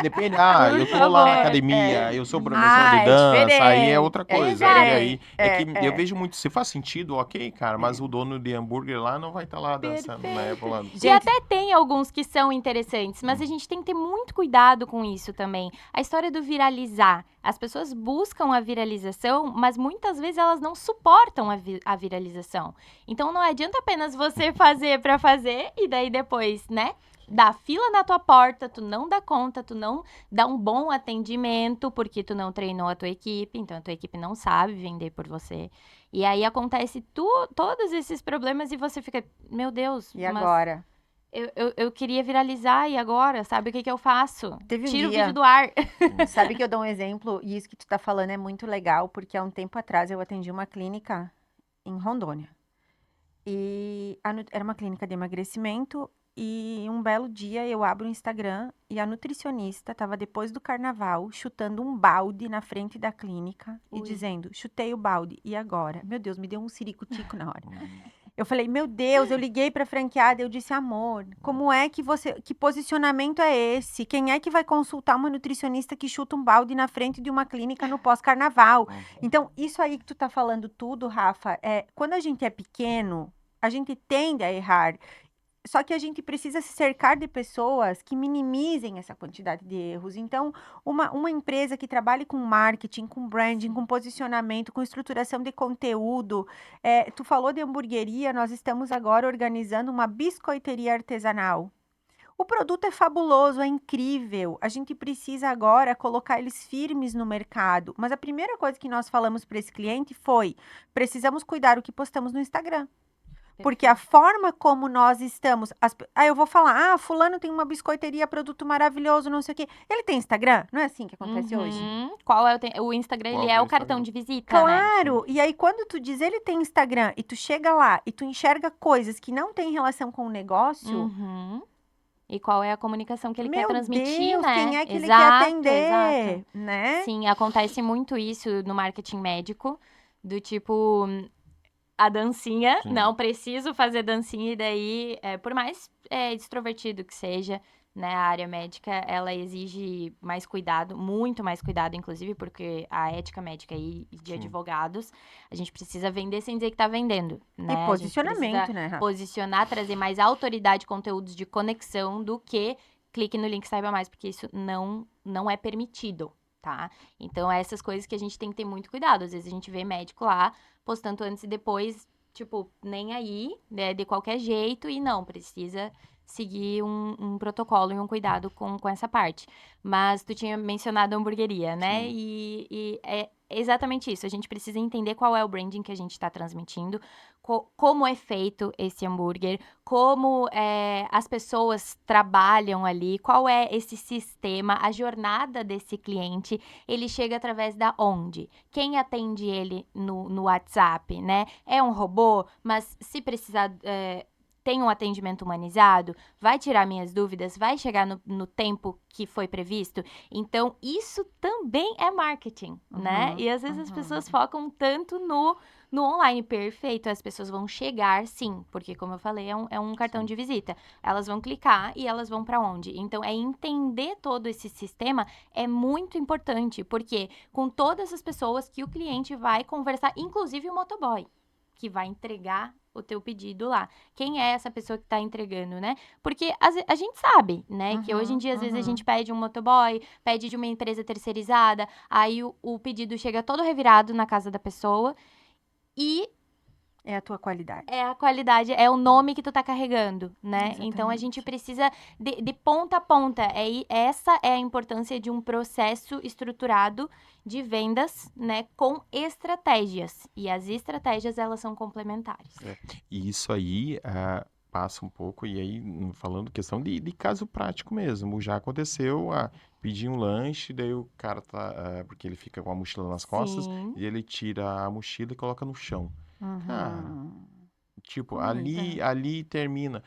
depende. Ah, eu tô lá na favor. academia, eu sou professor de é dança, aí é diferente, outra é coisa. diferente. E aí, que É. eu vejo muito, se faz sentido, ok, cara, mas o dono de hambúrguer lá não vai estar lá dançando, né? Pulando. E Gente, até tem alguns que são interessantes, mas a gente tem que ter muito cuidado com isso também. A história do viralizar. As pessoas buscam a viralização, mas muitas vezes elas não suportam a viralização. Então não adianta apenas você fazer pra fazer e daí depois, né? Dá fila na tua porta, tu não dá conta, tu não dá um bom atendimento, porque tu não treinou a tua equipe, então a tua equipe não sabe vender por você. E aí acontece todos esses problemas e você fica, meu Deus, e mas agora? eu queria viralizar e agora, sabe o que eu faço? Teve um Tira o dia- vídeo do ar. Sabe que eu dou um exemplo, e isso que tu tá falando é muito legal, porque há um tempo atrás eu atendi uma clínica em Rondônia. E era uma clínica de emagrecimento, e um belo dia eu abro o Instagram e a nutricionista estava depois do carnaval chutando um balde na frente da clínica e Ui. dizendo, chutei o balde, e agora? Meu Deus, me deu um ciricutico na hora. Eu falei, meu Deus, eu liguei pra franqueada, eu disse, amor, como é que posicionamento é esse? Quem é que vai consultar uma nutricionista que chuta um balde na frente de uma clínica no pós-carnaval? Então, isso aí que tu tá falando tudo, Rafa, quando a gente é pequeno, a gente tende a errar. Só que a gente precisa se cercar de pessoas que minimizem essa quantidade de erros. Então, uma empresa que trabalhe com marketing, com branding, com posicionamento, com estruturação de conteúdo. Tu falou de hamburgueria, nós estamos agora organizando uma biscoiteria artesanal. O produto é fabuloso, é incrível. A gente precisa agora colocar eles firmes no mercado. Mas a primeira coisa que nós falamos para esse cliente foi: precisamos cuidar o que postamos no Instagram. Porque a forma como nós estamos. Eu vou falar, fulano tem uma biscoiteria, produto maravilhoso, não sei o quê. Ele tem Instagram? Não é assim que acontece hoje? Qual é o Instagram? Qual Ele que é é o o cartão Instagram? de visita, né? Claro! E aí, quando tu diz ele tem Instagram e tu chega lá e tu enxerga coisas que não têm relação com o negócio. Uhum. E qual é a comunicação que ele Meu quer transmitir, Deus, né? quem é que ele quer Exato, atender, exato. né? Sim, acontece muito isso no marketing médico, do tipo, a dancinha, Sim. não preciso fazer dancinha, e daí, por mais extrovertido que seja, né, a área médica, ela exige mais cuidado, muito mais cuidado, inclusive, porque a ética médica e de Sim. advogados, a gente precisa vender sem dizer que tá vendendo, né? E A gente posicionamento, precisa né, Rafa? posicionar, trazer mais autoridade, conteúdos de conexão do que clique no link e saiba mais, porque isso não é permitido, tá? Então, essas coisas que a gente tem que ter muito cuidado. Às vezes a gente vê médico lá postando antes e depois, tipo, nem aí, né, de qualquer jeito, e não, precisa seguir um protocolo e um cuidado com essa parte. Mas tu tinha mencionado a hamburgueria, né? Sim. E é exatamente isso. A gente precisa entender qual é o branding que a gente está transmitindo, como é feito esse hambúrguer, como as pessoas trabalham ali, qual é esse sistema, a jornada desse cliente, ele chega através da onde? Quem atende ele no WhatsApp, né? É um robô, mas se precisar... tem um atendimento humanizado, vai tirar minhas dúvidas, vai chegar no tempo que foi previsto. Então, isso também é marketing, né? E às vezes as pessoas focam tanto No online, perfeito, as pessoas vão chegar, sim, porque como eu falei, é um cartão de visita. Elas vão clicar e elas vão para onde? Então, entender todo esse sistema é muito importante, porque com todas as pessoas que o cliente vai conversar, inclusive o motoboy, que vai entregar o teu pedido lá. Quem é essa pessoa que tá entregando, né? Porque a gente sabe, né? Que hoje em dia, às vezes, a gente pede um motoboy, pede de uma empresa terceirizada, aí o pedido chega todo revirado na casa da pessoa e É a tua qualidade. é a qualidade, é o nome que tu tá carregando, né? Então, a gente Exatamente. precisa de ponta a ponta. Essa é a importância de um processo estruturado de vendas, né? Com estratégias. E as estratégias, elas são complementares. E isso aí passa um pouco, e aí, falando questão de caso prático mesmo. Já aconteceu, pedir um lanche, daí o cara porque ele fica com a mochila nas costas, Sim. e ele tira a mochila e coloca no chão. Cara, Uhum. tipo, Comida. ali termina.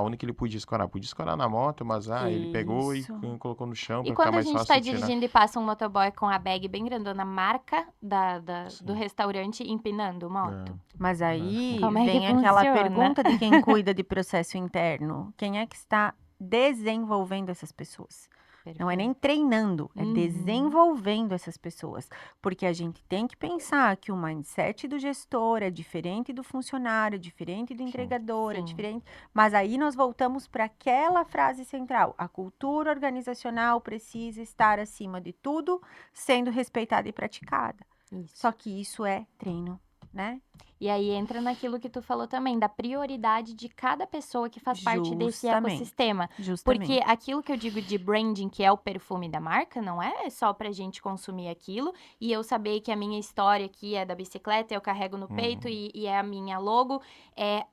Onde que ele podia escorar? Podia escorar na moto, mas ele pegou e Isso. colocou no chão E para ficar quando a mais gente fácil tá de tirar. dirigindo e passa um motoboy com a bag bem grandona, marca do Sim. restaurante empinando moto. Mas aí Como é que vem aquela funciona? pergunta de quem cuida de processo interno. Quem é que está desenvolvendo essas pessoas? Não é nem treinando, é Uhum. desenvolvendo essas pessoas. Porque a gente tem que pensar que o mindset do gestor é diferente do funcionário, é diferente do entregador, é Sim. diferente. Mas aí nós voltamos para aquela frase central: a cultura organizacional precisa estar acima de tudo, sendo respeitada e praticada. Isso. Só que isso é treino, né? E aí entra naquilo que tu falou também, da prioridade de cada pessoa que faz parte desse Justamente. ecossistema. Justamente. Porque aquilo que eu digo de branding, que é o perfume da marca, não é só pra gente consumir aquilo e eu saber que a minha história aqui é da bicicleta, eu carrego no peito e é a minha logo.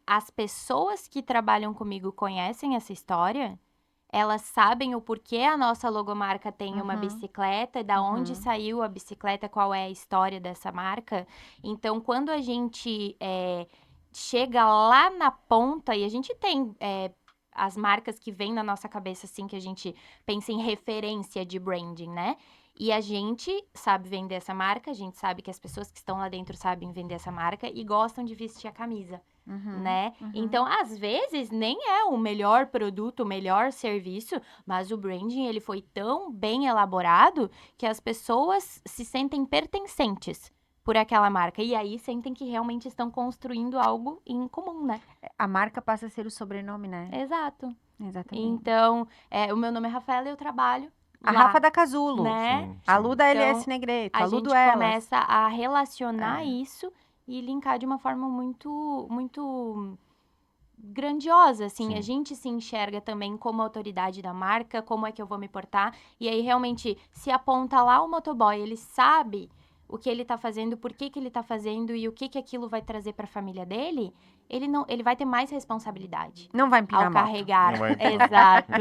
As pessoas que trabalham comigo conhecem essa história. Elas sabem o porquê a nossa logomarca tem uma bicicleta, da onde saiu a bicicleta, qual é a história dessa marca. Então, quando a gente chega lá na ponta, e a gente tem as marcas que vêm na nossa cabeça, assim, que a gente pensa em referência de branding, né? E a gente sabe vender essa marca, a gente sabe que as pessoas que estão lá dentro sabem vender essa marca e gostam de vestir a camisa. Né? Então, às vezes, nem é o melhor produto, o melhor serviço, mas o branding, ele foi tão bem elaborado que as pessoas se sentem pertencentes por aquela marca. E aí, sentem que realmente estão construindo algo em comum, né? A marca passa a ser o sobrenome, né? Exato. Exatamente. Então, o meu nome é Rafaela e eu trabalho A lá, Rafa da Casulo. né? Sim, A sim. Lu da LS Então, Negreto. a A Lu gente do Elas. começa a relacionar É. isso e linkar de uma forma muito, muito grandiosa, assim. Sim. A gente se enxerga também como autoridade da marca, como é que eu vou me portar. E aí, realmente, se aponta lá o motoboy, ele sabe o que ele tá fazendo, por que ele tá fazendo e o que aquilo vai trazer pra família dele, ele vai ter mais responsabilidade Não vai empinar ao a moto. carregar. Não vai entrar. Exato.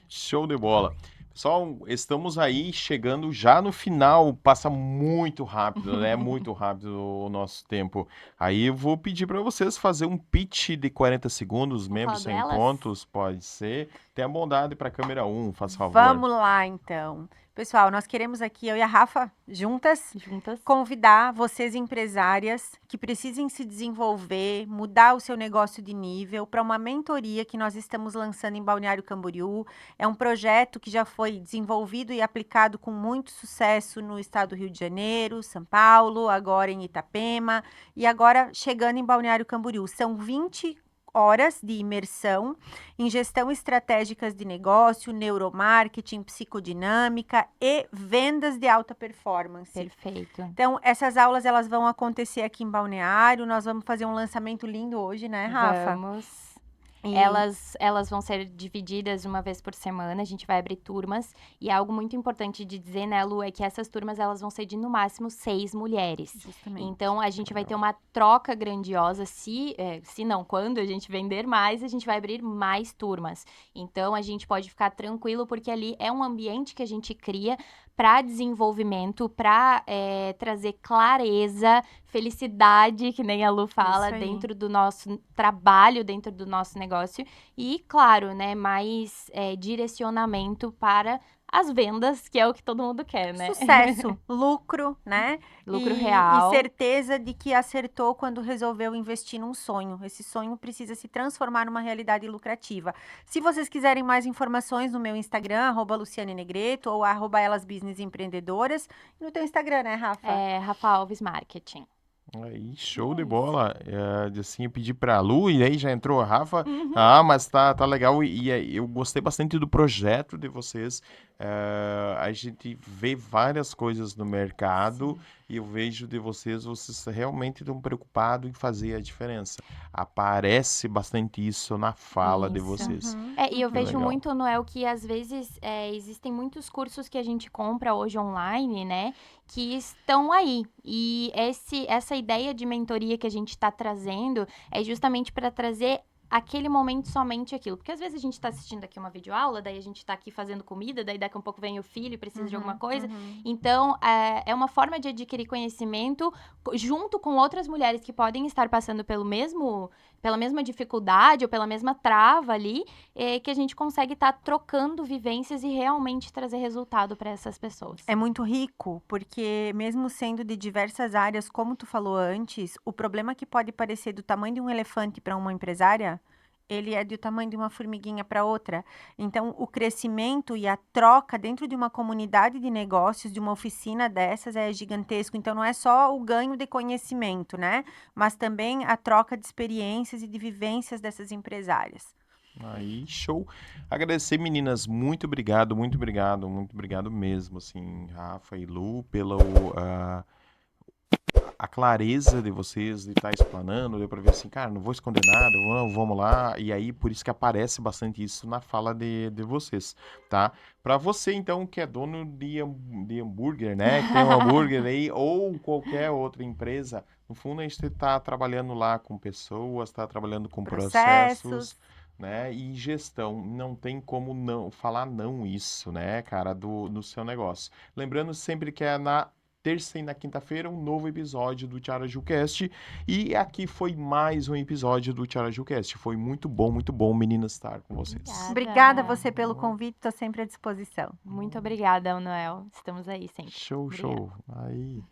Show de bola. Pessoal, estamos aí chegando já no final. Passa muito rápido, né? Muito rápido o nosso tempo. Aí eu vou pedir para vocês fazer um pitch de 40 segundos, Vamos membros falar sem delas? pontos, pode ser. Tenha bondade para a câmera 1, faz favor. Vamos lá, então. Pessoal, nós queremos aqui, eu e a Rafa, juntas, Juntas. convidar vocês empresárias que precisem se desenvolver, mudar o seu negócio de nível para uma mentoria que nós estamos lançando em Balneário Camboriú. É um projeto que já foi desenvolvido e aplicado com muito sucesso no estado do Rio de Janeiro, São Paulo, agora em Itapema e agora chegando em Balneário Camboriú. São 20 horas de imersão em gestão estratégicas de negócio, neuromarketing, psicodinâmica e vendas de alta performance. Perfeito. Então, essas aulas elas vão acontecer aqui em Balneário. Nós vamos fazer um lançamento lindo hoje, né, Rafa? Vamos. E- Elas vão ser divididas uma vez por semana, a gente vai abrir turmas. E algo muito importante de dizer, né, Lu, é que essas turmas elas vão ser de no máximo 6 mulheres. Justamente. Então, a gente vai ter uma troca grandiosa. Se não, quando a gente vender mais, a gente vai abrir mais turmas. Então, a gente pode ficar tranquilo, porque ali é um ambiente que a gente cria para desenvolvimento, para trazer clareza, felicidade, que nem a Lu fala, Isso aí. dentro do nosso trabalho, dentro do nosso negócio. E, claro, né, mais direcionamento para as vendas, que é o que todo mundo quer, né? Sucesso, lucro, né? Lucro E real. certeza de que acertou quando resolveu investir num sonho. Esse sonho precisa se transformar numa realidade lucrativa. Se vocês quiserem mais informações no meu Instagram, @LucianeNegreto ou @elasbusinessempreendedoras. E no teu Instagram, né, Rafa? É, Rafa Alves Marketing. Aí, show É de isso. bola. Assim, eu pedi pra Lu e aí já entrou a Rafa. Uhum. Mas tá legal. E eu gostei bastante do projeto de vocês. A gente vê várias coisas no mercado e eu vejo de vocês realmente estão preocupados em fazer a diferença. Aparece bastante isso na fala de Isso. vocês. Uhum. É, e eu Que vejo legal. muito, Noel, que às vezes existem muitos cursos que a gente compra hoje online, né? Que estão aí. E essa ideia de mentoria que a gente está trazendo é justamente para trazer aquele momento somente aquilo. Porque às vezes a gente está assistindo aqui uma videoaula, daí a gente está aqui fazendo comida, daí daqui a um pouco vem o filho e precisa de alguma coisa. Então, é uma forma de adquirir conhecimento junto com outras mulheres que podem estar passando pela mesma dificuldade ou pela mesma trava ali, que a gente consegue estar trocando vivências e realmente trazer resultado para essas pessoas. É muito rico, porque mesmo sendo de diversas áreas, como tu falou antes, o problema que pode parecer do tamanho de um elefante para uma empresária, ele é do tamanho de uma formiguinha para outra. Então, o crescimento e a troca dentro de uma comunidade de negócios, de uma oficina dessas, é gigantesco. Então, não é só o ganho de conhecimento, né? Mas também a troca de experiências e de vivências dessas empresárias. Aí, show. Agradecer, meninas. Muito obrigado, muito obrigado, muito obrigado mesmo, assim, Rafa e Lu, pela a clareza de vocês de estar explanando, deu pra ver assim, cara, não vou esconder nada, vamos lá. E aí, por isso que aparece bastante isso na fala de vocês, tá? Pra você, então, que é dono de hambúrguer, né? Que tem um hambúrguer aí, ou qualquer outra empresa, no fundo a gente tá trabalhando lá com pessoas, tá trabalhando com processos, né? E gestão, não tem como não falar não isso, né, cara, do seu negócio. Lembrando sempre que é na terça e na quinta-feira um novo episódio do TiaraJuCast. E aqui foi mais um episódio do TiaraJuCast. Foi muito bom, meninas, estar com vocês. Obrigada a você pelo convite, estou sempre à disposição. Muito obrigada, Noel. Estamos aí sempre. Show, Obrigada. show. Aí.